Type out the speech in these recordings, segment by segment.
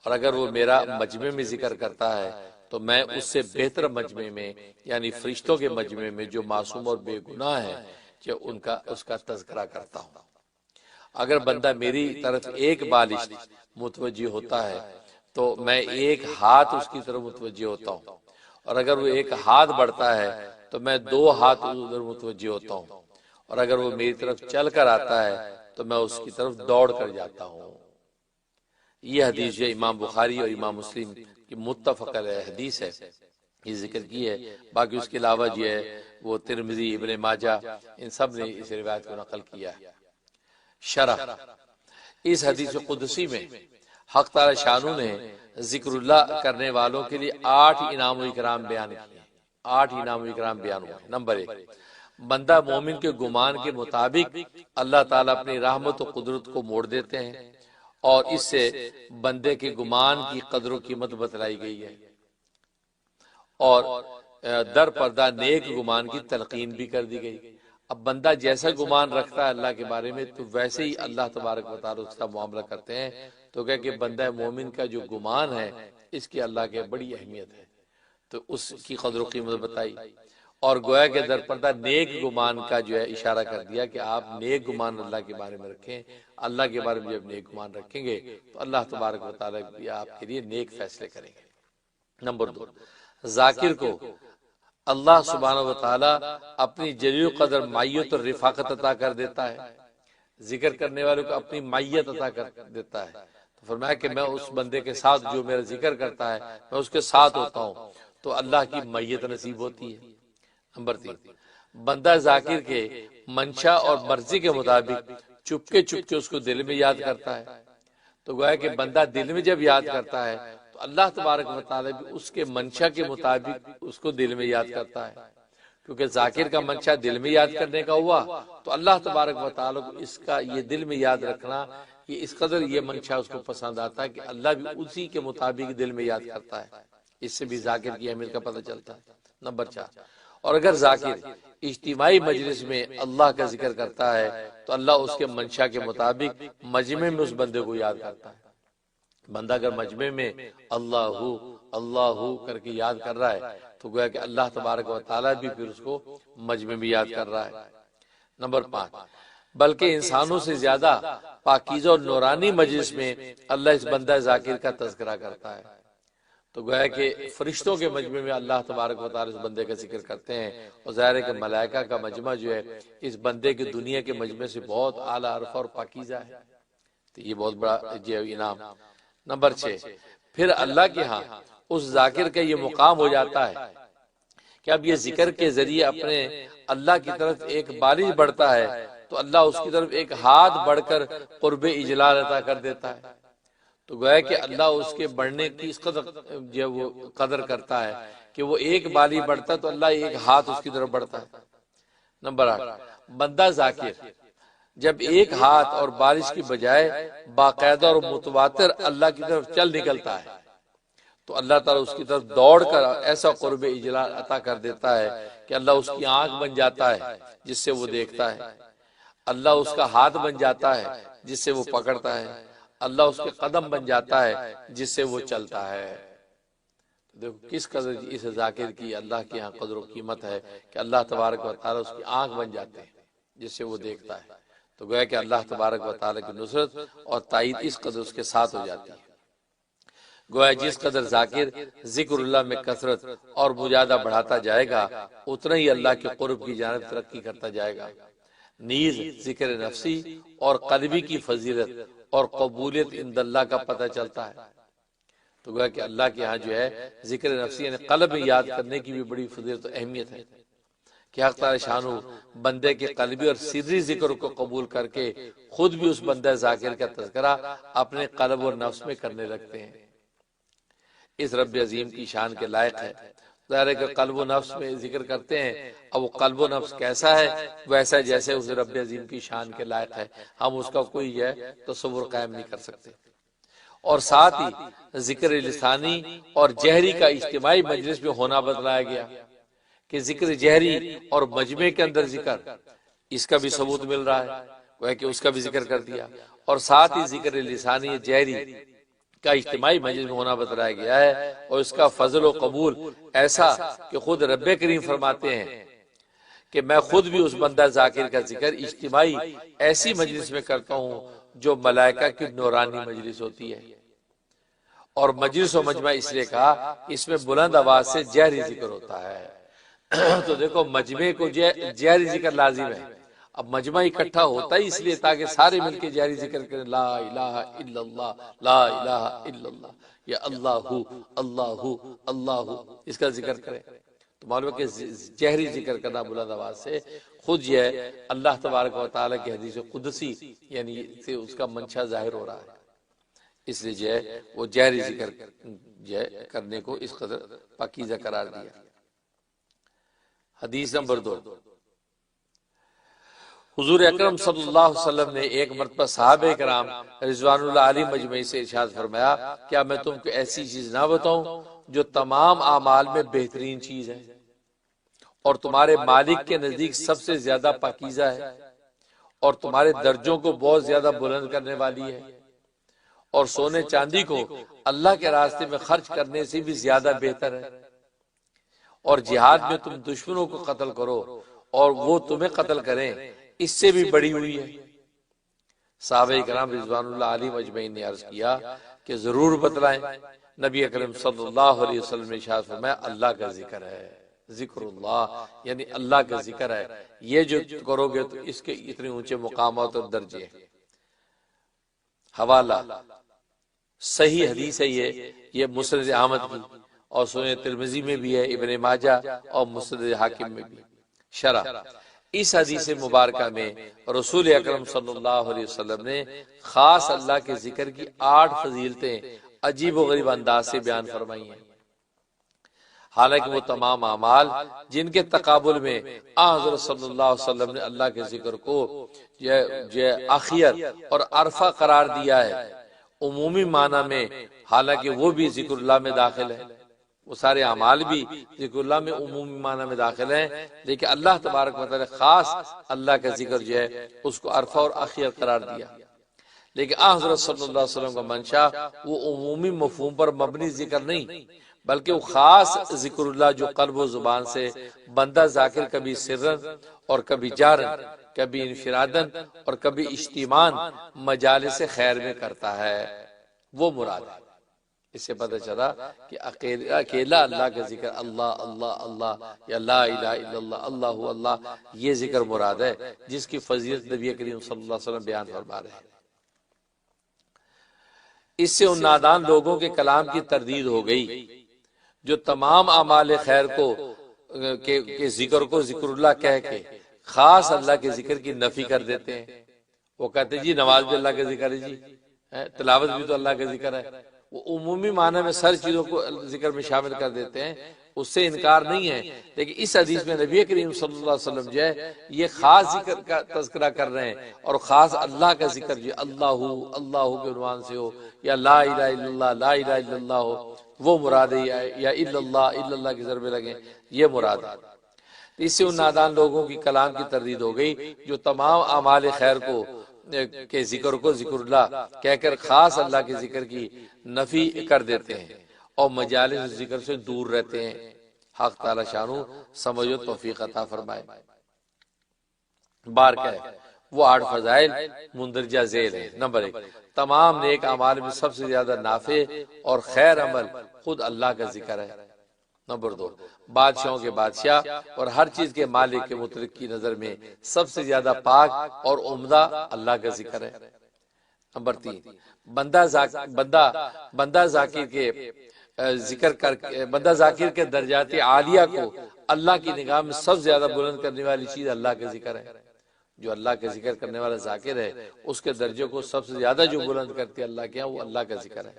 اور اگر وہ میرا مجمع میں ذکر کرتا ہے تو میں اس سے بہتر مجمع میں یعنی فرشتوں کے مجمع میں جو معصوم اور بے گناہ ہیں کہ اس کا تذکرہ کرتا ہوں۔ اگر بندہ میری طرف ایک بالشت متوجہ ہوتا ہے تو میں ایک ہاتھ اس کی طرف متوجہ ہوتا ہوں، اور اگر وہ ایک ہاتھ بڑھتا ہے تو میں 2 ہاتھ ادھر متوجہ ہوتا ہوں، اور اگر وہ میری طرف چل کر آتا ہے تو میں اس کی طرف دوڑ کر جاتا ہوں۔ یہ حدیث جو امام بخاری اور امام مسلم کی متفق علیہ حدیث ہے، یہ ذکر کی ہے۔ باقی اس کے علاوہ جو ہے وہ ترمذی، ابن ماجہ، ان سب نے اس روایت کو نقل کیا ہے۔ شرح: اس حدیث قدسی میں حق تعالی شانو نے ذکر اللہ کرنے والوں کے لیے 8 انعام و اکرام بیان کیے۔ 8 انعام و اکرام بیان ہوئے۔ نمبر 1، بندہ مومن کے گمان کے مطابق اللہ تعالیٰ اپنی رحمت و قدرت کو موڑ دیتے ہیں، اور اس سے بندے کے گمان کی قدر و قیمت بتلائی گئی ہے، اور در پردہ نیک گمان کی تلقین بھی کر دی گئی۔ اب بندہ جیسا گمان رکھتا ہے اللہ کے بارے میں تو ویسے ہی اللہ تبارک و تعالیٰ اس کا معاملہ کرتے ہیں۔ تو کہ بندہ مومن کا جو گمان ہے اس کی اللہ کے بڑی اہمیت ہے، تو اس کی قدر و قیمت بتائی، اور گویا کہ در پردہ نیک گمان کا جو ہے اشارہ کر دیا کہ آپ نیک گمان اللہ کے بارے میں رکھیں۔ اللہ کے بارے میں جب نیک گمان رکھیں گے تو اللہ تبارک و تعالیٰ بھی آپ کے لیے نیک فیصلے کریں گے۔ نمبر 2، ذاکر کو اللہ سبحانہ و تعالیٰ اپنی جلیل قدر معیت اور رفاقت عطا کر دیتا ہے، ذکر کرنے والوں کو اپنی معیت عطا کر دیتا ہے۔ تو فرمایا کہ میں اس بندے کے ساتھ جو میرا ذکر کرتا ہے میں اس کے ساتھ ہوتا ہوں، تو اللہ کی معیت نصیب ہوتی ہے۔ نمبر 3، بندہ ذاکر کے منشا اور مرضی کے مطابق چپکے چپکے اس کو دل میں یاد کرتا ہے۔ تو گویا کہ بندہ دل میں جب یاد کرتا ہے تو اللہ تبارک و تعالیٰ بھی اس کے منشا کے مطابق اس کو دل میں یاد کرتا ہے، کیونکہ ذاکر کا منشا دل میں یاد کرنے کا ہوا تو اللہ تبارک و تعالیٰ کو اس کا یہ دل میں یاد رکھنا، یہ اس قدر یہ منشا اس کو پسند آتا ہے کہ اللہ بھی اسی کے مطابق دل میں یاد کرتا ہے۔ اس سے بھی ذاکر کی اہمیت کا پتہ چلتا ہے۔ نمبر 4، اور اگر ذاکر اجتماعی مجلس میں اللہ کا ذکر کرتا ہے تو اللہ اس کے منشا کے مطابق مجمع میں اس بندے کو یاد کرتا ہے۔ بندہ اگر مجمع میں اللہ اللہ کر کے یاد کر رہا ہے تو گویا کہ اللہ تبارک و تعالیٰ بھی پھر اس کو مجمع میں یاد کر رہا ہے۔ نمبر 5، بلکہ انسانوں سے زیادہ پاکیزہ اور نورانی مجلس میں اللہ اس بندہ ذاکر کا تذکرہ کرتا ہے۔ تو گویا کہ فرشتوں کے مجمع میں اللہ تبارک و تعالیٰ اس بندے کا ذکر کرتے ہیں، اور ظاہر ہے کہ ملائکہ کا مجمع جو ہے اس بندے کے دنیا کے مجمع سے بہت اعلیٰ عرفہ اور پاکیزہ ہے، تو یہ بہت بڑا انعام۔ نمبر 6، پھر اللہ کے ہاں اس ذاکر کا یہ مقام ہو جاتا ہے کہ اب یہ ذکر کے ذریعے اپنے اللہ کی طرف ایک بالش بڑھتا ہے تو اللہ اس کی طرف ایک ہاتھ بڑھ کر قرب اجلال عطا کر دیتا ہے۔ تو گویا کہ اللہ اس کے بڑھنے کی اس قدر جو وہ قدر کرتا ہے کہ وہ ایک بالی بڑھتا ہے تو اللہ ایک ہاتھ اس کی طرف بڑھتا ہے۔ نمبر 8، بندہ ذاکر جب ایک ہاتھ اور بارش کی بجائے باقاعدہ اور متواتر اللہ کی طرف چل نکلتا ہے تو اللہ تعالیٰ اس کی طرف دوڑ کر ایسا قرب اجلال عطا کر دیتا ہے کہ اللہ اس کی آنکھ بن جاتا ہے جس سے وہ دیکھتا ہے، اللہ اس کا ہاتھ بن جاتا ہے جس سے وہ پکڑتا ہے، اللہ اس کے قدم بن جاتا ہے جس سے وہ چلتا ہے۔ دیکھو کس قدر اس ذاکر کی اللہ کے یہاں قدر و قیمت ہے کہ اللہ تبارک و تعالیٰ اس کی آنکھ بن جاتے ہیں جس سے وہ دیکھتا ہے۔ تو گویا کہ اللہ تبارک و تعالیٰ کی نصرت اور تائید اس قدر اس کے ساتھ ہو جاتی ہے۔ گویا جس قدر ذاکر ذکر اللہ میں کثرت اور مجاہدہ بڑھاتا جائے گا اتنا ہی اللہ کے قرب کی جانب ترقی کرتا جائے گا۔ نیز ذکر نفسی اور قلبی کی فضیلت اور قبولیت عند اللہ کا پتہ چلتا ہے۔ تو گویا کہ اللہ کے ہاں جو ہے ذکر نفسی یعنی قلب میں یاد کرنے کی بھی بڑی فضیلت و اہمیت ہے کہ حق تعالی شانو بندے کے قلبی اور سری ذکر کو قبول کر کے خود بھی اس بندہ ذاکر کا تذکرہ اپنے قلب اور نفس میں کرنے لگتے ہیں۔ اس رب عظیم کی شان کے لائق ہے۔ ظاہر ہے کہ قلب و نفس میں ذکر کرتے ہیں، اب وہ قلب و نفس کیسا ہے ویسا جیسے اس رب عظیم کی شان کے لائق ہے، ہم اس کا کوئی ہے تصور قائم نہیں کر سکتے۔ اور ساتھ ہی ذکر لسانی اور جہری کا اجتماعی مجلس میں ہونا بتلایا گیا کہ ذکر جہری اور مجمع کے اندر ذکر اس کا بھی ثبوت مل رہا ہے، وہ ہے کہ اس کا بھی ذکر کر دیا، اور ساتھ ہی ذکر لسانی جہری کا اجتماعی مجلس میں ہونا بتلایا گیا ہے، اور اس کا فضل و قبول ایسا کہ خود رب کریم فرماتے ہیں کہ میں خود بھی اس بندہ ذاکر کا ذکر اجتماعی ایسی مجلس میں کرتا ہوں جو ملائکہ کی نورانی مجلس ہوتی ہے۔ اور مجلس و مجمع اس لیے کہا اس میں بلند آواز سے جہری ذکر ہوتا ہے۔ تو دیکھو مجمع کو جہری ذکر لازم ہے۔ اب مجمع اکٹھا ہوتا ہی اس لیے تاکہ سارے مل کے جہری ذکر کریں، لا الہ الا اللہ، لا الہ الا اللہ، یا اللہ اللہ اللہ، اس کا ذکر کریں۔ تو معلوم ہے کہ جہری ذکر کرنا بلند آواز سے خود یہ اللہ تبارک و تعالیٰ کی حدیث قدسی یعنی اس کا منشا ظاہر ہو رہا ہے، اس لیے جو ہے وہ جہری ذکر جو ہے کرنے کو اس قدر پاکیزہ قرار دیا۔ حدیث نمبر 2، حضور اکرم صلی اللہ علیہ وسلم نے ایک مرتبہ صحابہ کرام رضوان اللہ علیہ مجمعی سے ارشاد فرمایا، کیا میں تم کو ایسی چیز نہ بتاؤں جو تمام اعمال میں بہترین چیز ہے اور تمہارے مالک کے نزدیک سب سے زیادہ پاکیزہ ہے اور تمہارے درجوں کو بہت زیادہ بلند کرنے والی ہے اور سونے چاندی کو اللہ کے راستے میں خرچ کرنے سے بھی زیادہ بہتر ہے، اور جہاد میں تم دشمنوں کو قتل کرو اور وہ تمہیں قتل کریں، اس سے بھی بڑی ہوئی ہے۔ صحابہ کرام رضوان اللہ علیہ مجمعین نے عرض کیا کہ ضرور بتلائیں۔ نبی اکرم صلی اللہ علیہ وسلم نے ارشاد فرمایا، اللہ کا ذکر ہے، ذکر اللہ یعنی اللہ کا ذکر ہے، یہ جو کرو گے تو اس کے اتنے اونچے مقامات اور درجے ہیں۔ حوالہ صحیح حدیث ہے، یہ مسند احمد کی اور سنن ترمذی میں بھی ہے، ابن ماجہ اور مسند حاکم میں بھی۔ شرح اس حدیث مبارکہ میں رسول اکرم صلی اللہ علیہ وسلم نے خاص اللہ کے ذکر کی 8 فضیلتیں عجیب و غریب انداز سے بیان فرمائی ہیں، حالانکہ وہ تمام اعمال جن کے تقابل میں حضرت صلی اللہ علیہ وسلم نے اللہ کے ذکر کو آخر اور عرفہ قرار دیا ہے، عمومی معنی میں حالانکہ وہ بھی ذکر اللہ میں داخل ہے، وہ سارے اعمال بھی ذکر اللہ میں عمومی معنی میں داخل ہیں، لیکن اللہ تبارک و تعالی خاص اللہ کا ذکر جو ہے اس کو عرفہ اور آخر قرار دیا۔ لیکن حضرت صلی اللہ علیہ وسلم کا منشا وہ عمومی مفہوم پر مبنی ذکر نہیں، بلکہ وہ خاص ذکر اللہ جو قلب و زبان سے بندہ ذاکر کبھی سرن اور کبھی جارن، کبھی انفرادن اور کبھی اجتماعاً مجالس خیر میں کرتا ہے، وہ مراد ہے۔ اس سے پتہ چلا کہ اکیلا اللہ کا ذکر اللہ اللہ اللہ یا لا الہ الا اللہ اللہ اللہ، یہ ذکر مراد ہے جس کی فضیلت نبی کریم صلی اللہ علیہ وسلم بیان فرما رہے ہیں۔ اس سے ان نادان لوگوں کے کلام کی تردید ہو گئی جو تمام اعمال خیر کے ذکر کو ذکر اللہ کہہ کے خاص اللہ کے ذکر کی نفی کر دیتے ہیں۔ وہ کہتے ہیں جی نماز بھی اللہ کا ذکر ہے، جی تلاوت بھی تو اللہ کا ذکر ہے، وہ عمومی معنی میں سر چیزوں کو ذکر میں شامل کر دیتے ہیں، اس سے انکار نہیں ہے، لیکن اس حدیث میں نبی کریم صلی اللہ علیہ وسلم جو ہے یہ خاص ذکر کا تذکرہ کر رہے ہیں، اور خاص اللہ کا ذکر جو اللہ اللہ کے عنوان سے ہو یا لا الہ الا اللہ لا الہ الا اللہ ہو وہ مراد ہے، یا الا اللہ کی ضربے لگیں یہ مراد ہے۔ اس سے ان نادان لوگوں کی کلام کی تردید ہو گئی جو تمام اعمال خیر کے ذکر کو ذکر اللہ کہہ کر خاص اللہ کے ذکر کی نفی کر دیتے ہیں اور مجالس ذکر سے دور رہتے ہیں۔ حق تعالی شانو سمجھ و توفیق عطا فرمائے۔ بار کہ وہ 8 فضائل مندرجہ ذیل ہیں۔ نمبر 1، تمام نیک اعمال میں سب سے زیادہ نافع اور خیر عمل خود اللہ کا ذکر ہے۔ نمبر 2، بادشاہوں کے بادشاہ اور ہر چیز کے مالک کے مطلق کی نظر میں سب سے زیادہ پاک اور عمدہ اللہ کا ذکر ہے۔ نمبر 3، بندہ ذاکر کے ذکر کر بندہ ذاکر کے درجات عالیہ کو اللہ کی نگاہ میں سب سے زیادہ بلند کرنے والی چیز اللہ کا ذکر ہے۔ جو اللہ کا ذکر کرنے والا ذاکر ہے اس کے درجے کو سب سے زیادہ جو بلند کرتی ہے اللہ کے ہاں وہ اللہ کا ذکر ہے۔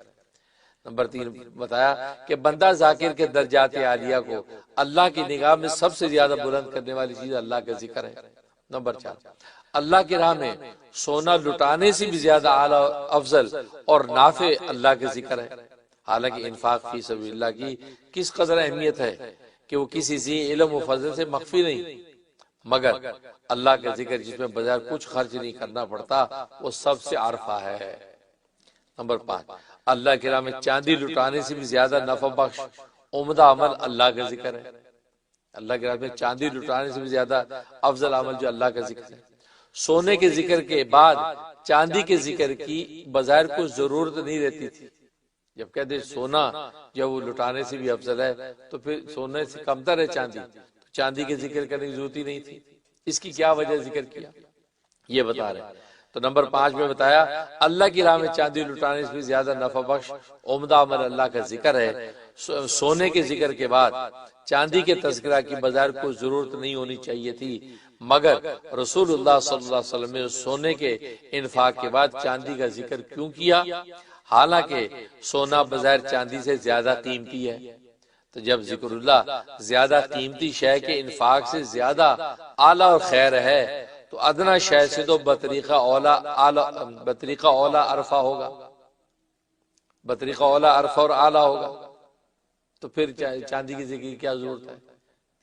نمبر 3 بتایا کہ بندہ ذاکر کے درجات عالیہ کو اللہ کی نگاہ میں سب سے زیادہ بلند کرنے والی چیز اللہ کا ذکر ہے۔ نمبر 4، اللہ کی راہ میں سونا لٹانے سے بھی زیادہ اعلیٰ افضل اور نافع اللہ کا ذکر ہے۔ حالانکہ انفاق فی سبیل اللہ کی کس قدر اہمیت ہے کہ وہ کسی ذی علم و فضل سے مخفی نہیں، مگر اللہ کا ذکر جس میں بغیر کچھ خرچ نہیں کرنا پڑتا وہ سب سے عرفہ ہے۔ نمبر 5، اللہ کی راہ میں چاندی لٹانے سے بھی زیادہ نفع بخش عمدہ عمل اللہ کا ذکر ہے۔ اللہ کی راہ میں چاندی لٹانے سے بھی زیادہ افضل عمل جو اللہ کا ذکر ہے۔ سونے کے ذکر کے بعد چاندی کے ذکر کی بظاہر کوئی ضرورت نہیں رہتی تھی۔ جب کہتے سونا جب وہ لٹانے سے بھی افضل ہے تو پھر سونے سے کمتر ہے چاندی، تو چاندی کے ذکر کرنے کی ضرورت ہی نہیں تھی۔ اس کی کیا وجہ ذکر کیا یہ بتا رہے ہیں۔ تو نمبر 5 میں بتایا اللہ کی راہ میں چاندی لٹانے سے بھی زیادہ نفع بخش عمدہ عمل اللہ کا ذکر ہے۔ سونے کے ذکر کے بعد چاندی کے تذکرہ کی بظاہر کوئی ضرورت نہیں ہونی چاہیے تھی، مگر رسول اللہ صلی اللہ علیہ وسلم نے سونے کے انفاق کے بعد چاندی کا ذکر کیوں کیا؟ حالانکہ سونا بظاہر چاندی سے زیادہ قیمتی ہے، تو جب ذکر اللہ زیادہ قیمتی شے کے انفاق سے زیادہ اعلیٰ اور خیر ہے تو ادنا شے سے تو بطریقہ اولا عرفہ ہوگا، بطریقہ اولا عرفہ اور اعلیٰ ہوگا، تو پھر چاندی کی ذکر کی کیا ضرورت ہے؟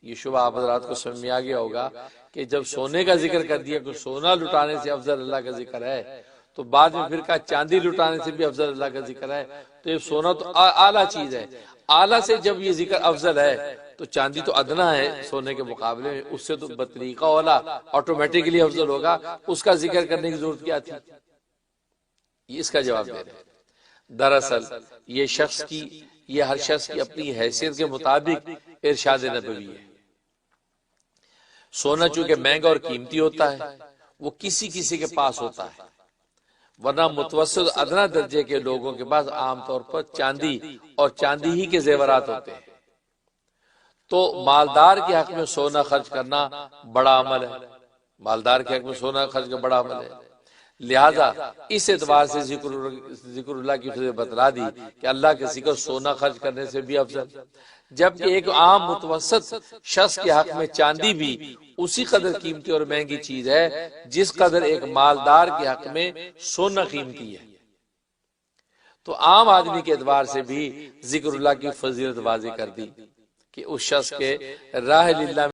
یہ شبہ آپ حضرات کو سمجھ میں آ گیا ہوگا کہ جب سونے کا ذکر کر دیا کہ سونا لٹانے سے افضل اللہ کا ذکر ہے، تو بعد میں پھر کہا چاندی لٹانے سے بھی افضل اللہ کا ذکر ہے، تو یہ سونا تو اعلیٰ چیز ہے، اعلیٰ سے جب یہ ذکر افضل ہے تو چاندی تو ادنا ہے سونے کے مقابلے میں، اس سے تو بطریقہ اولا آٹومیٹکلی افضل ہوگا، اس کا ذکر کرنے کی ضرورت کیا تھی؟ یہ اس کا جواب دے رہے ہیں۔ دراصل یہ ہر شخص کی اپنی حیثیت کے مطابق ارشاد نبوی ہے۔ سونا چونکہ مہنگا اور قیمتی ہوتا ہے وہ کسی کسی کے پاس ہوتا ہے، ورنہ متوسط ادنا درجے کے لوگوں کے پاس عام طور پر چاندی اور چاندی ہی کے زیورات ہوتے ہیں۔ تو مالدار کے حق میں سونا خرچ کرنا بڑا عمل ہے، مالدار کے حق میں سونا خرچ کرنا بڑا عمل ہے، لہذا اس اعتبار سے ذکر اللہ کی فضیلت بتلا دی کہ اللہ کے ذکر سونا خرچ کرنے سے بھی افضل، جبکہ ایک عام متوسط شخص کے حق میں چاندی بھی اسی قدر قیمتی اور مہنگی چیز ہے جس قدر ایک مالدار کے حق میں سونا قیمتی ہے۔ تو عام آدمی کے اعتبار سے بھی ذکر اللہ کی فضیلت واضح کر دی کہ اس شخص کے راہ للہ